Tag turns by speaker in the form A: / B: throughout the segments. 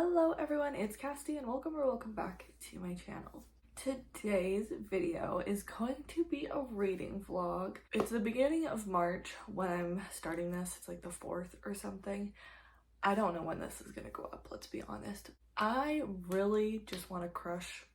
A: Hello everyone, it's Cassidy and welcome back to my channel. Today's video is going to be a reading vlog. It's the beginning of March when I'm starting this. It's like the 4th or something. I don't know when this is gonna go up, let's be honest. I really just want to crush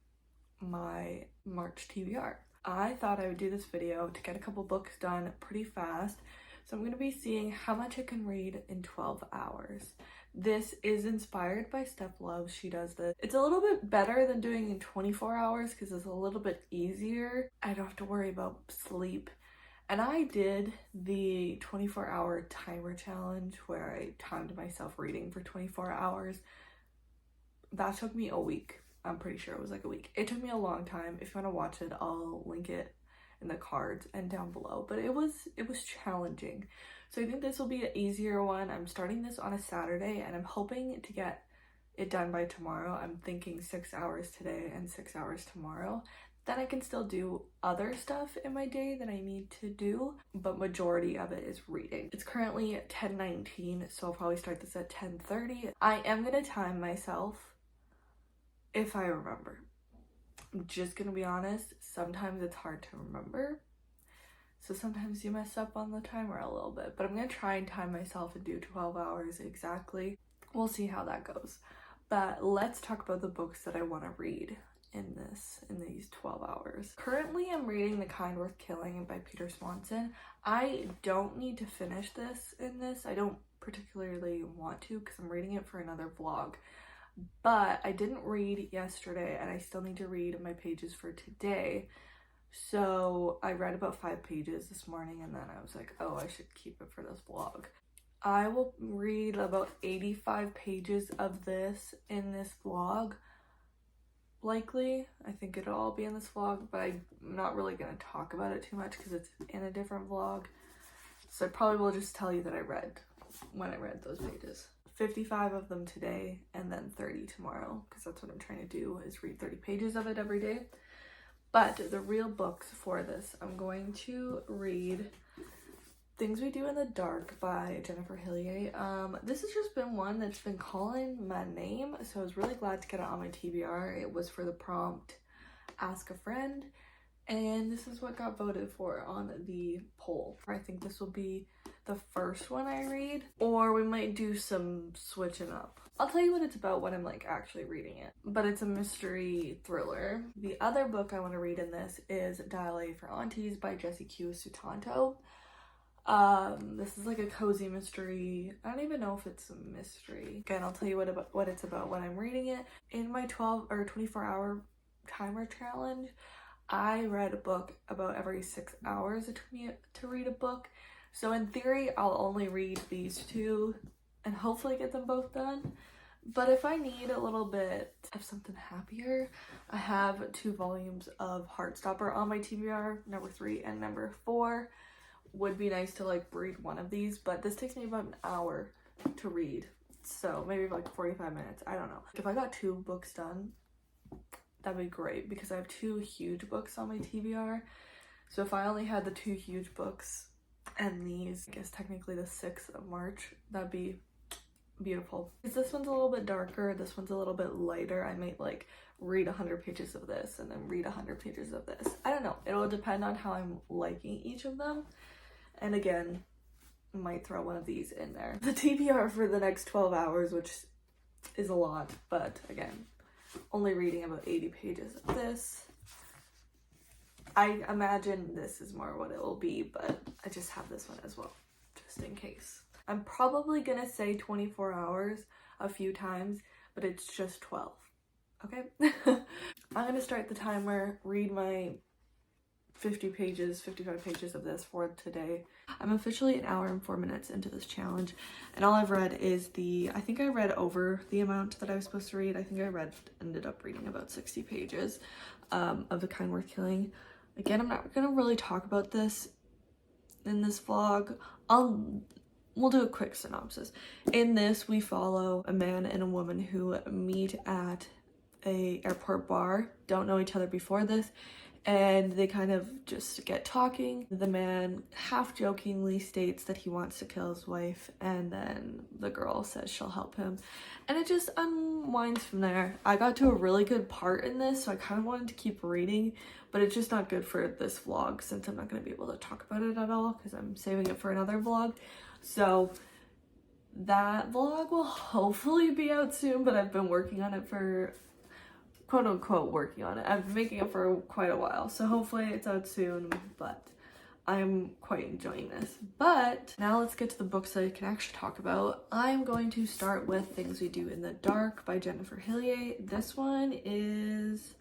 A: my March TBR. I thought I would do this video to get a couple books done pretty fast. So I'm going to be seeing how much I can read in 12 hours. This is inspired by Steph Love. She does this. It's a little bit better than doing in 24 hours because it's a little bit easier. I don't have to worry about sleep. And I did the 24-hour timer challenge where I timed myself reading for 24 hours. That took me a week. I'm pretty sure it was like a week. It took me a long time. If you want to watch it, I'll link it in the cards and down below, but it was challenging. So I think this will be an easier one. I'm starting this on a Saturday and I'm hoping to get it done by tomorrow. I'm thinking 6 hours today and 6 hours tomorrow. Then I can still do other stuff in my day that I need to do, but majority of it is reading. It's currently 10:19, so I'll probably start this at 10:30. I am gonna time myself if I remember. I'm just gonna be honest, sometimes it's hard to remember. So sometimes you mess up on the timer a little bit, but I'm gonna try and time myself and do 12 hours exactly. We'll see how that goes. But let's talk about the books that I want to read in these 12 hours. Currently, I'm reading The Kind Worth Killing by Peter Swanson. I don't need to finish this in this. I don't particularly want to because I'm reading it for another vlog. But I didn't read yesterday and I still need to read my pages for today. So I read about 5 pages this morning and then I was like, oh, I should keep it for this vlog. I will read about 85 pages of this in this vlog. Likely, I think it'll all be in this vlog, but I'm not really going to talk about it too much because it's in a different vlog. So I probably will just tell you that I read when I read those pages. 55 of them today and then 30 tomorrow because that's what I'm trying to do, is read 30 pages of it every day. But the real books for this, I'm going to read Things We Do in the Dark by Jennifer Hillier. This has just been one that's been calling my name, so I was really glad to get it on my TBR. It was for the prompt Ask a Friend, and this is what got voted for on the poll. I think this will be the first one I read, or we might do some switching up. I'll tell you what it's about when I'm like actually reading it, but it's a mystery thriller. The other book I want to read in this is Dial A for Aunties by Jessie Q Sutanto. This is like a cozy mystery. I don't even know if it's a mystery. Again, I'll tell you what it's about when I'm reading it. In my 12 or 24-hour timer challenge, I read a book about every 6 hours. It took me to read a book. So in theory, I'll only read these 2 and hopefully get them both done. But if I need a little bit of something happier, I have 2 volumes of Heartstopper on my TBR, number 3 and number 4. Would be nice to like read one of these, but this takes me about an hour to read. So maybe like 45 minutes, I don't know. If I got 2 books done, that'd be great because I have 2 huge books on my TBR. So if I only had the 2 huge books and these, I guess technically the 6th of March, that'd be beautiful. Because this one's a little bit darker, this one's a little bit lighter. I might like read 100 pages of this and then read 100 pages of this. I don't know. It'll depend on how I'm liking each of them. And again, might throw one of these in there. The TBR for the next 12 hours, which is a lot, but again, only reading about 80 pages of this. I imagine this is more what it will be, but I just have this one as well, just in case. I'm probably gonna say 24 hours a few times, but it's just 12, okay? I'm gonna start the timer, read my 55 pages of this for today. I'm officially 1 hour and 4 minutes into this challenge, and all I've read is I think I read over the amount that I was supposed to read. I think I ended up reading about 60 pages of The Kind Worth Killing. Again, I'm not gonna really talk about this in this vlog. We'll do a quick synopsis. In this, we follow a man and a woman who meet at a airport bar, don't know each other before this, and they kind of just get talking. The man half jokingly states that he wants to kill his wife, and then the girl says she'll help him, and it just unwinds from there. I got to a really good part in this, so I kind of wanted to keep reading, but it's just not good for this vlog since I'm not going to be able to talk about it at all because I'm saving it for another vlog. So that vlog will hopefully be out soon, but I've been working on it for quote unquote working on it. I've been making it for quite a while, so hopefully it's out soon, but I'm quite enjoying this. But now let's get to the books that I can actually talk about. I'm going to start with Things We Do in the Dark by Jennifer Hillier. This one is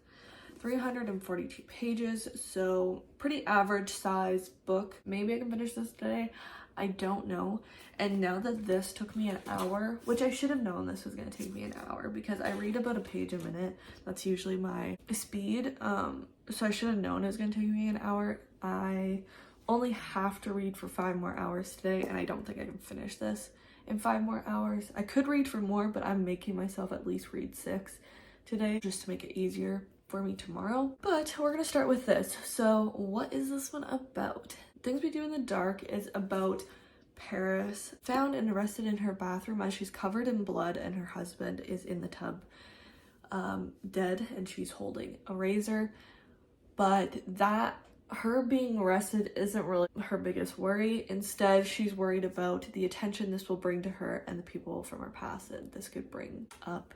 A: 342 pages, so pretty average size book. Maybe I can finish this today. I don't know. And now that this took me an hour, which I should have known this was going to take me an hour because I read about a page a minute. That's usually my speed. So I should have known it was going to take me an hour. I only have to read for 5 more hours today, and I don't think I can finish this in 5 more hours. I could read for more, but I'm making myself at least read 6 today just to make it easier for me tomorrow. But we're going to start with this. So what is this one about? Things We Do in the Dark is about Paris, found and arrested in her bathroom as she's covered in blood and her husband is in the tub, dead, and she's holding a razor. But her being arrested isn't really her biggest worry. Instead, she's worried about the attention this will bring to her and the people from her past that this could bring up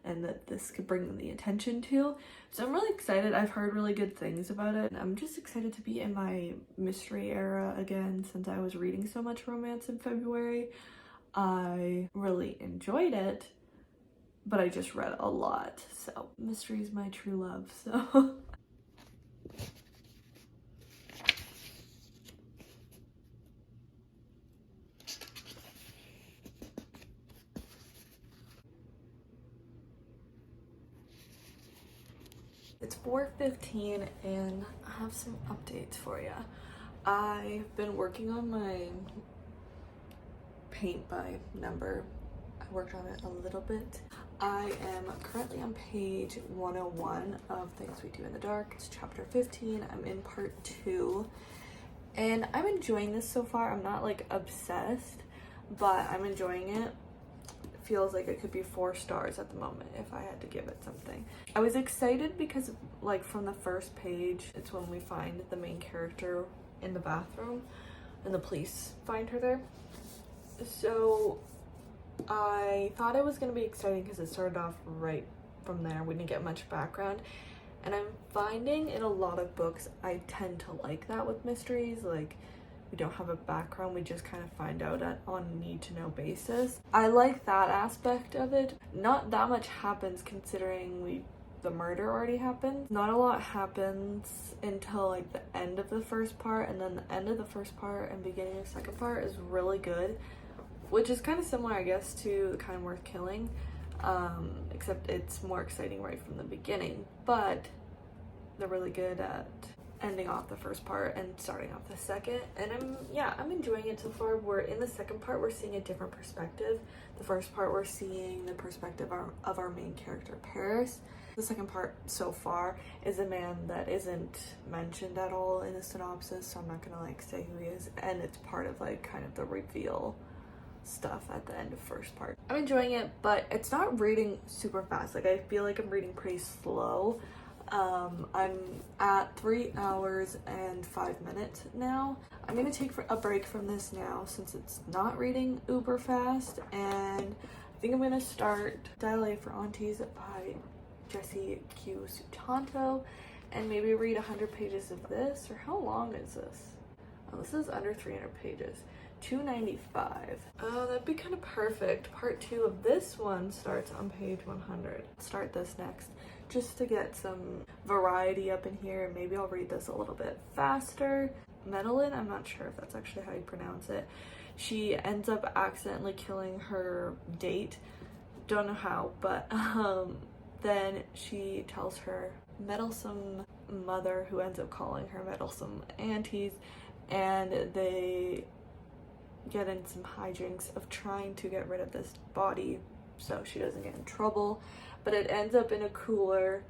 A: and that this could bring them the attention to. So I'm really excited. I've heard really good things about it. I'm just excited to be in my mystery era again since I was reading so much romance in February. I really enjoyed it, but I just read a lot. So mystery is my true love, so. It's 4:15 and I have some updates for you. I've been working on my paint by number. I worked on it a little bit. I am currently on page 101 of Things We Do in the Dark. It's chapter 15. I'm in part 2 and I'm enjoying this so far. I'm not like obsessed, but I'm enjoying it. Feels like it could be 4 stars at the moment if I had to give it something. I was excited because like from the first page, it's when we find the main character in the bathroom and the police find her there. So I thought it was going to be exciting because it started off right from there. We didn't get much background. And I'm finding in a lot of books, I tend to like that with mysteries. Like, we don't have a background, we just kind of find out on a need-to-know basis. I like that aspect of it. Not that much happens considering the murder already happened. Not a lot happens until like the end of the first part, and then the end of the first part and beginning of the second part is really good, which is kind of similar, I guess, to The Kind Worth Killing, except it's more exciting right from the beginning. But they're really good at ending off the first part and starting off the second, and I'm enjoying it so far. We're in the second part, we're seeing a different perspective. The first part, we're seeing the perspective of our main character, Paris. The second part so far is a man that isn't mentioned at all in the synopsis, so I'm not gonna like say who he is, and it's part of like kind of the reveal stuff at the end of first part. I'm enjoying it, but it's not reading super fast. Like, I feel like I'm reading pretty slow. I'm at 3 hours and 5 minutes now. I'm gonna take a break from this now since it's not reading uber fast, and I think I'm gonna start Dial A for Aunties by Jessie Q. Sutanto and maybe read 100 pages of this. Or how long is this? Oh, this is under 300 pages. 295. Oh, that'd be kind of perfect. Part 2 of this one starts on page 100. Start this next just to get some variety up in here. Maybe I'll read this a little bit faster. Madeline, I'm not sure if that's actually how you pronounce it. She ends up accidentally killing her date. Don't know how, but then she tells her meddlesome mother, who ends up calling her meddlesome aunties, and they get in some hijinks of trying to get rid of this body so she doesn't get in trouble. But it ends up in a cooler,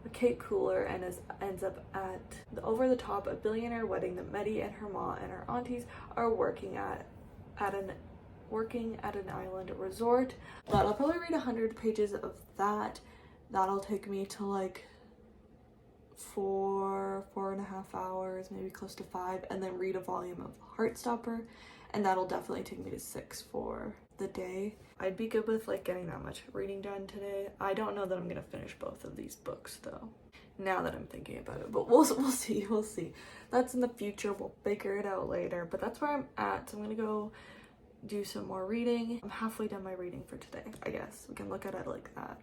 A: a cake cooler, and ends up at the Over the Top, a billionaire wedding that Medi and her mom and her aunties are working at an island resort. But I'll probably read 100 pages of that. That'll take me to like 4.5 hours, maybe close to 5, and then read a volume of Heartstopper, and that'll definitely take me to 6 for the day. I'd be good with like getting that much reading done today. I don't know that I'm gonna finish both of these books though, now that I'm thinking about it, but we'll see. That's in the future. We'll figure it out later, but that's where I'm at. So I'm gonna go do some more reading. I'm halfway done my reading for today, I guess. We can look at it like that.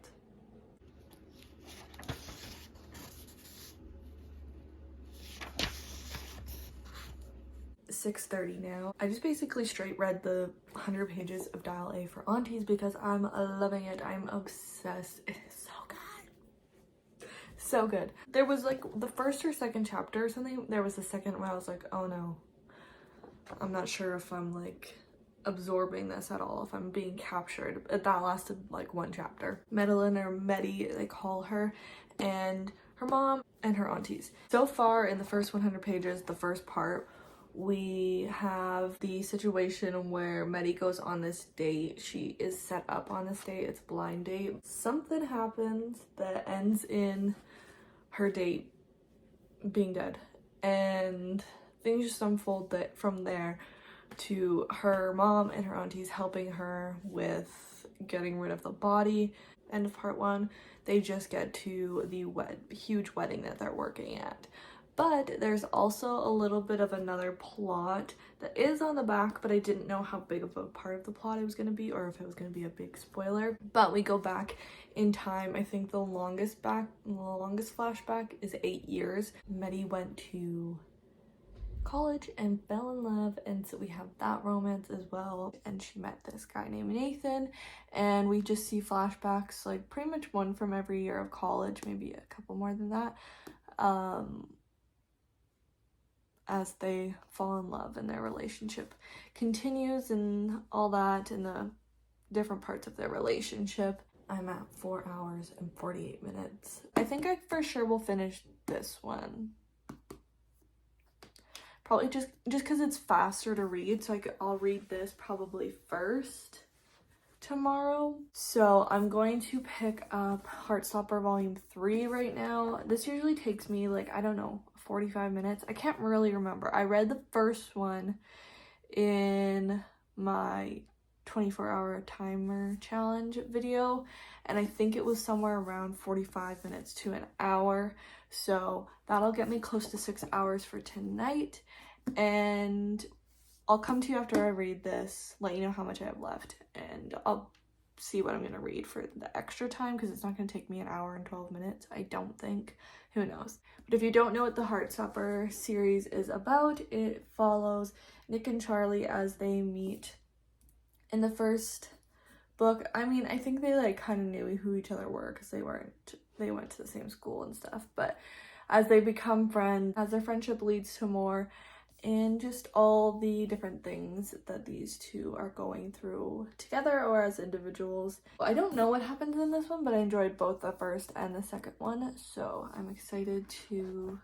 A: 6:30 now. I just basically straight read the 100 pages of Dial A for Aunties because I'm loving it. I'm obsessed. It is so good. So good. There was like the first or second chapter or something. There was a second where I was like, oh no. I'm not sure if I'm like absorbing this at all, if I'm being captured. That lasted like one chapter. Madeline, or Medi, they call her, and her mom and her aunties. So far in the first 100 pages, the first part, we have the situation where Medi goes on this date. She is set up on this date. It's a blind date. Something happens that ends in her date being dead, and things just unfold that from there to her mom and her aunties helping her with getting rid of the body. End of part 1. They just get to the huge wedding that they're working at. But there's also a little bit of another plot that is on the back, but I didn't know how big of a part of the plot it was going to be, or if it was going to be a big spoiler. But we go back in time. I think the longest flashback is 8 years. Medi went to college and fell in love, and so we have that romance as well. And she met this guy named Nathan, and we just see flashbacks, like pretty much one from every year of college, maybe a couple more than that, as they fall in love and their relationship continues and all that, in the different parts of their relationship. I'm at 4 hours and 48 minutes. I think I for sure will finish this one. Probably just because it's faster to read, so I'll read this probably first tomorrow. So I'm going to pick up Heartstopper Volume 3 right now. This usually takes me like, I don't know, 45 minutes. I can't really remember. I read the first one in my 24-hour timer challenge video, and I think it was somewhere around 45 minutes to an hour. So that'll get me close to 6 hours for tonight, and I'll come to you after I read this, let you know how much I have left, and I'll see what I'm going to read for the extra time, because it's not going to take me an hour and 12 minutes, I don't think. Who knows? But if you don't know what the Heartstopper series is about, it follows Nick and Charlie as they meet in the first book. I mean, I think they like kind of knew who each other were because they went to the same school and stuff, but as they become friends, as their friendship leads to more, and just all the different things that these two are going through together or as individuals. I don't know what happens in this one, but I enjoyed both the first and the second one, so I'm excited to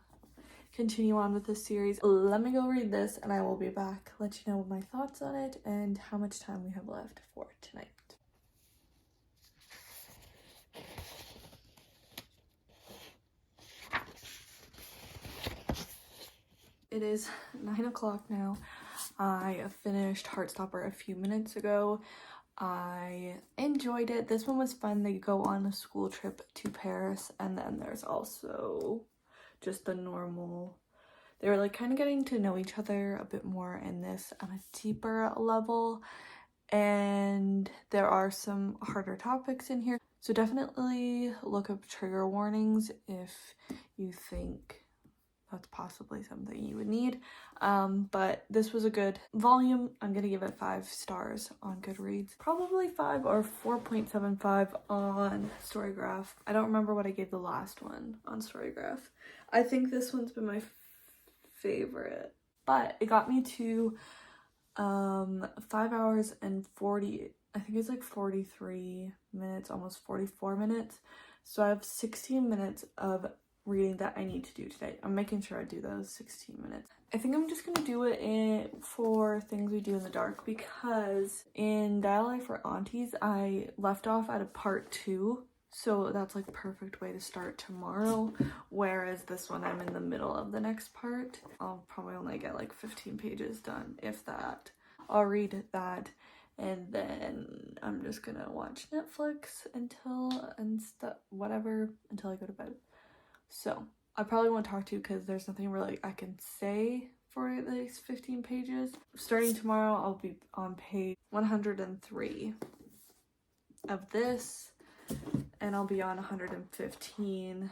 A: continue on with this series. Let me go read this and I will be back, let you know my thoughts on it and how much time we have left for tonight. It is 9 o'clock now. I finished Heartstopper a few minutes ago. I enjoyed it. This one was fun. They go on a school trip to Paris, and then there's also just the normal. They were like kind of getting to know each other a bit more in this on a deeper level, and there are some harder topics in here. So definitely look up trigger warnings if you think that's possibly something you would need. But this was a good volume. I'm gonna give it 5 stars on Goodreads. Probably 5 or 4.75 on Storygraph. I don't remember what I gave the last one on Storygraph. I think this one's been my favorite. But it got me to 5 hours and I think it's like 43 minutes, almost 44 minutes. So I have 16 minutes of reading that I need to do today. I'm making sure I do those 16 minutes. I think I'm just gonna do it for Things We Do in the Dark, because in Dial for Aunties, I left off at a part 2. So that's like perfect way to start tomorrow. Whereas this one, I'm in the middle of the next part. I'll probably only get like 15 pages done, if that. I'll read that, and then I'm just gonna watch Netflix until I go to bed. So I probably won't talk to you because there's nothing really I can say for these 15 pages. Starting tomorrow, I'll be on page 103 of this, and I'll be on 115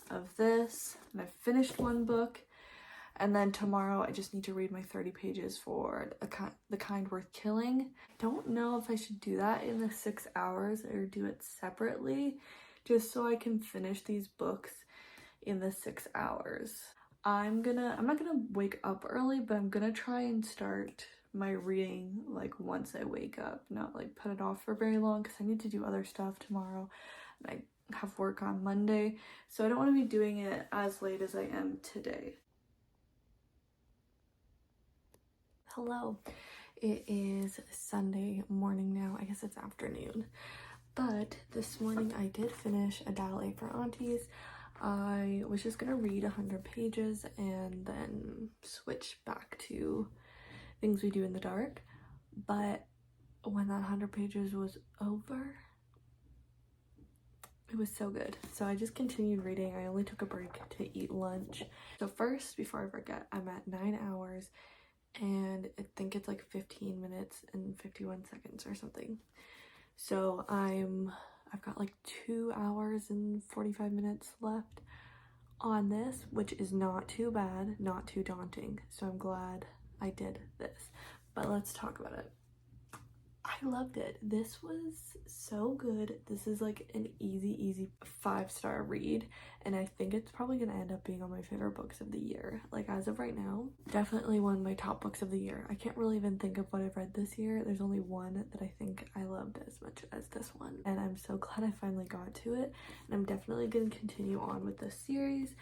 A: of this, and I've finished one book. And then tomorrow I just need to read my 30 pages for The Kind Worth Killing. I don't know if I should do that in the 6 hours or do it separately, just so I can finish these books in the 6 hours. I'm not gonna wake up early, but I'm gonna try and start my reading like once I wake up, not like put it off for very long, because I need to do other stuff tomorrow and I have work on Monday, so I don't want to be doing it as late as I am today. Hello, it is Sunday morning now. I guess it's afternoon, but this morning I did finish A Dial for Aunties. I was just gonna read 100 pages and then switch back to Things We Do in the Dark, but when that 100 pages was over, it was so good. So I just continued reading. I only took a break to eat lunch. So first, before I forget, I'm at 9 hours and I think it's like 15 minutes and 51 seconds or something. So I've got like 2 hours and 45 minutes left on this, which is not too bad, not too daunting. So I'm glad I did this. But let's talk about it. I loved it. This was so good. This is like an easy 5-star read, and I think it's probably gonna end up being on my favorite books of the year. Like, as of right now, definitely one of my top books of the year. I can't really even think of what I've read this year. There's only one that I think I loved as much as this one, and I'm so glad I finally got to it, and I'm definitely gonna continue on with this series.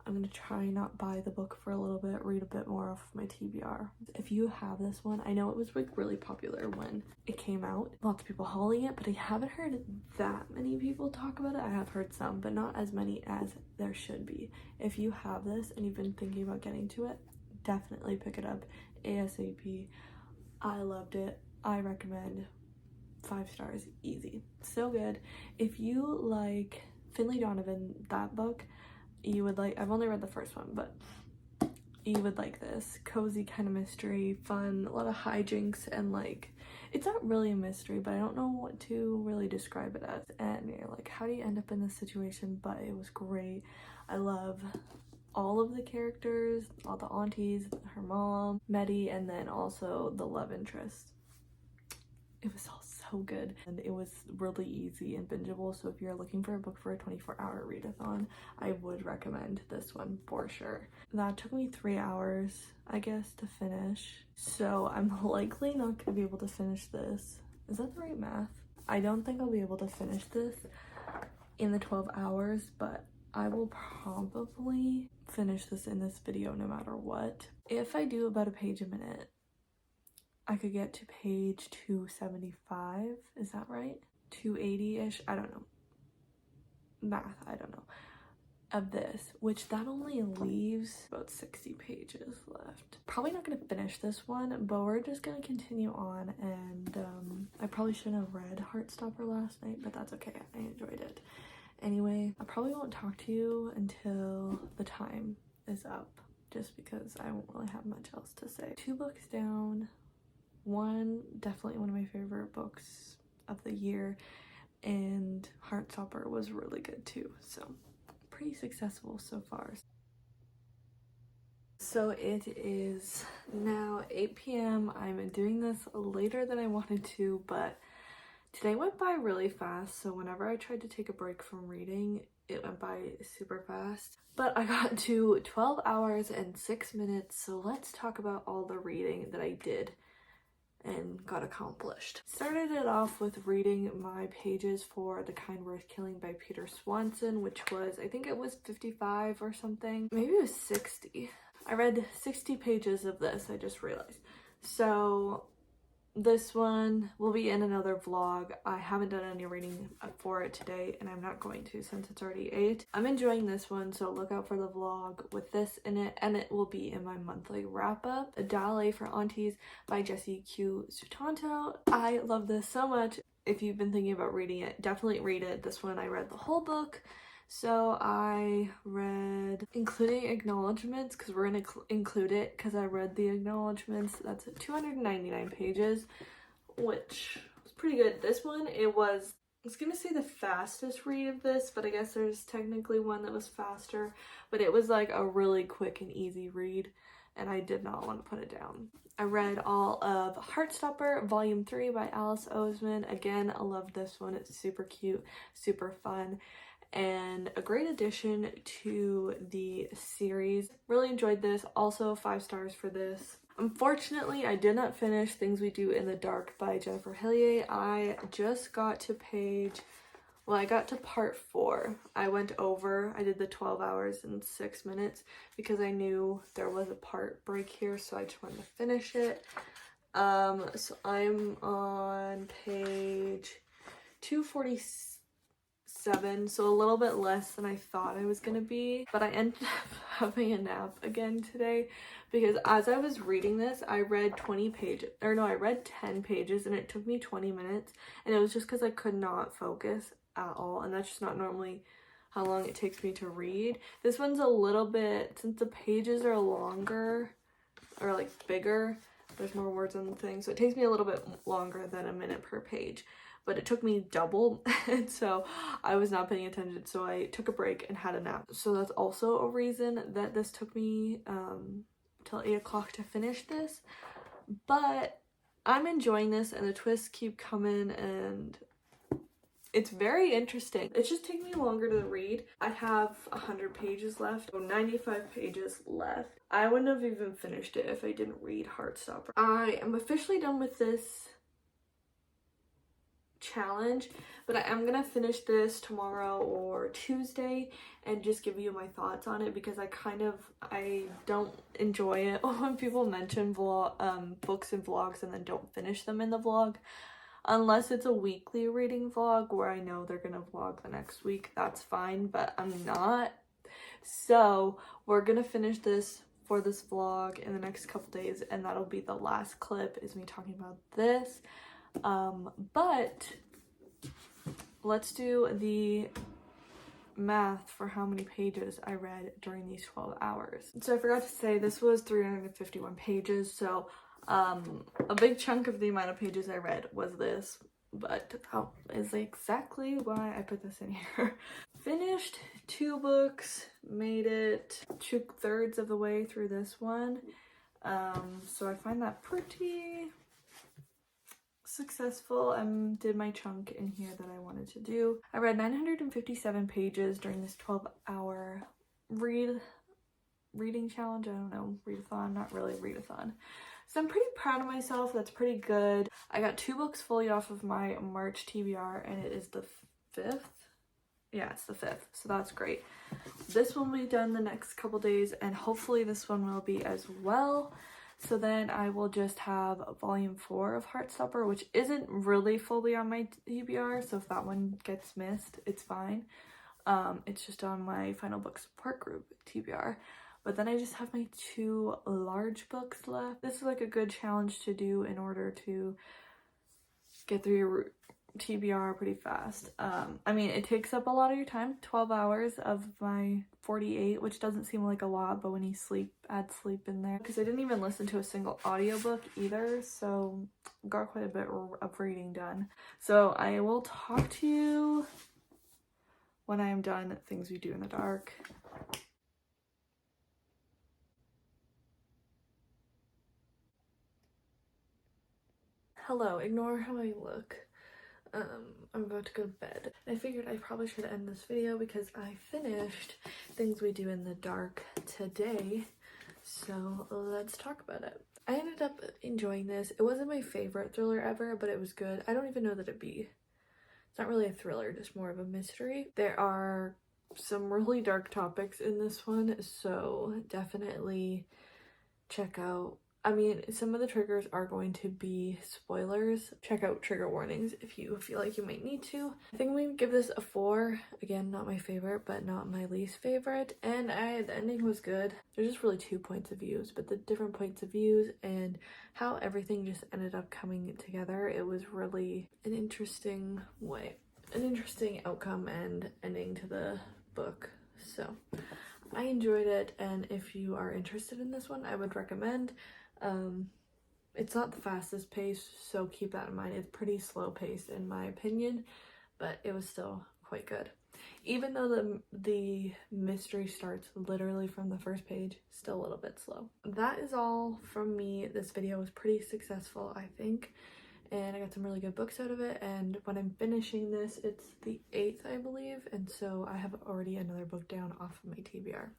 A: I'm gonna try not buy the book for a little bit, read a bit more off of my TBR. If you have this one, I know it was like really popular when it came out, lots of people hauling it, but I haven't heard that many people talk about it. I have heard some, but not as many as there should be. If you have this and you've been thinking about getting to it, definitely pick it up ASAP. I loved it. I recommend. 5 stars, easy. So good. If you like Finlay Donovan, that book, you would like. I've only read the first one, but you would like this. Cozy kind of mystery, fun, a lot of hijinks, and like, it's not really a mystery, but I don't know what to really describe it as. And you're like, how do you end up in this situation? But it was great. I love all of the characters, all the aunties, her mom, Meddy, and then also the love interest. It was all so good, and it was really easy and bingeable. So if you're looking for a book for a 24-hour readathon, I would recommend this one for sure. That took me 3 hours, I guess, to finish, so I'm likely not gonna be able to finish this. Is that the right math? I don't think I'll be able to finish this in the 12 hours, but I will probably finish this in this video no matter what. If I do about a page a minute, I could get to page 275, is that right? 280-ish, I don't know. Math, I don't know. Of this, which that only leaves about 60 pages left. Probably not gonna finish this one, but we're just gonna continue on, and I probably shouldn't have read Heartstopper last night, but that's okay, I enjoyed it. Anyway, I probably won't talk to you until the time is up, just because I won't really have much else to say. 2 books down. One, definitely one of my favorite books of the year, and Heartstopper was really good too, so pretty successful so far. So it is now 8 p.m. I'm doing this later than I wanted to, but today went by really fast, so whenever I tried to take a break from reading, it went by super fast. But I got to 12 hours and 6 minutes, so let's talk about all the reading that I did and got accomplished. Started it off with reading my pages for The Kind Worth Killing by Peter Swanson, which was, I think it was 55 or something. Maybe it was 60. I read 60 pages of this, I just realized. So this one will be in another vlog. I haven't done any reading for it today, and I'm not going to since it's already 8. I'm enjoying this one, so look out for the vlog with this in it, and it will be in my monthly wrap-up. Dale for Aunties by Jessie Q. Sutanto. I love this so much. If you've been thinking about reading it, definitely read it. This one I read the whole book. So I read including acknowledgements, because we're gonna include it because I read the acknowledgements. That's 299 pages, which was pretty good. This one, I was gonna say the fastest read of this, but I guess there's technically one that was faster, but it was like a really quick and easy read, and I did not want to put it down. I read all of Heartstopper Volume 3 by Alice Oseman. Again, I love this one. It's super cute, super fun, and a great addition to the series. Really enjoyed this. Also 5 stars for this. Unfortunately, I did not finish Things We Do in the Dark by Jennifer Hillier. I just got to I got to part 4. I went over. I did the 12 hours and 6 minutes because I knew there was a part break here, so I just wanted to finish it. So I'm on page 247, so a little bit less than I thought I was gonna be, but I ended up having a nap again today because as I was reading this, I read 10 pages, and it took me 20 minutes, and it was just because I could not focus at all, and that's just not normally how long it takes me to read. This one's a little bit, since the pages are longer, or like bigger, there's more words on the thing, so it takes me a little bit longer than a minute per page. But it took me double, and so I was not paying attention, so I took a break and had a nap. So that's also a reason that this took me till 8 o'clock to finish this. But I'm enjoying this, and the twists keep coming, and it's very interesting. It's just taking me longer to read. I have 100 pages left, 95 pages left. I wouldn't have even finished it if I didn't read Heartstopper. I am officially done with this challenge, but I am gonna finish this tomorrow or Tuesday and just give you my thoughts on it, because I don't enjoy it when people mention books and vlogs and then don't finish them in the vlog, unless it's a weekly reading vlog where I know they're gonna vlog the next week. That's fine, but I'm not. So we're gonna finish this for this vlog in the next couple days, and that'll be the last clip, is me talking about this. But let's do the math for how many pages I read during these 12 hours. So I forgot to say, this was 351 pages, so a big chunk of the amount of pages I read was this, but that is exactly why I put this in here. Finished 2 books, made it 2/3 of the way through this one, so I find that pretty successful. Did my chunk in here that I wanted to do. I read 957 pages during this 12-hour reading challenge. I don't know, readathon, not really readathon. So I'm pretty proud of myself. That's pretty good. I got 2 books fully off of my March TBR, and it is the 5th. Yeah, it's the 5th, so that's great. This one will be done the next couple days, and hopefully this one will be as well. So then I will just have Volume 4 of Heartstopper, which isn't really fully on my TBR, so if that one gets missed, it's fine. It's just on my Final Book Support Group TBR. But then I just have my 2 large books left. This is like a good challenge to do in order to get through your TBR pretty fast. I mean, it takes up a lot of your time, 12 hours of my 48, which doesn't seem like a lot, but when you add sleep in there, because I didn't even listen to a single audiobook either, so got quite a bit of reading done. So I will talk to you when I am done Things We Do in the Dark. Hello, ignore how I look. I'm about to go to bed. I figured I probably should end this video because I finished Things We Do in the Dark today. So let's talk about it. I ended up enjoying this. It wasn't my favorite thriller ever, but it was good. I don't even know that it's not really a thriller, just more of a mystery. There are some really dark topics in this one, so definitely check out. I mean, some of the triggers are going to be spoilers. Check out trigger warnings if you feel like you might need to. I think I'm gonna give this a 4. Again, not my favorite, but not my least favorite. And the ending was good. There's just really 2 points of views, but the different points of views and how everything just ended up coming together, it was really an interesting outcome and ending to the book. So I enjoyed it, and if you are interested in this one, I would recommend. It's not the fastest pace, so keep that in mind. It's pretty slow paced in my opinion, but it was still quite good. Even though the mystery starts literally from the first page, still a little bit slow. That is all from me. This video was pretty successful, I think, and I got some really good books out of it. And when I'm finishing this, it's the 8th, I believe, and so I have already another book down off of my TBR.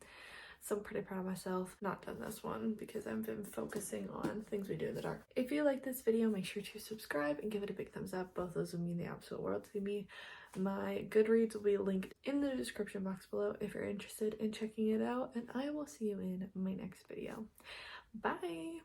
A: So I'm pretty proud of myself. Not done this one because I've been focusing on Things We Do in the Dark. If you like this video, make sure to subscribe and give it a big thumbs up. Both those would mean the absolute world to me. My Goodreads will be linked in the description box below if you're interested in checking it out, and I will see you in my next video. Bye!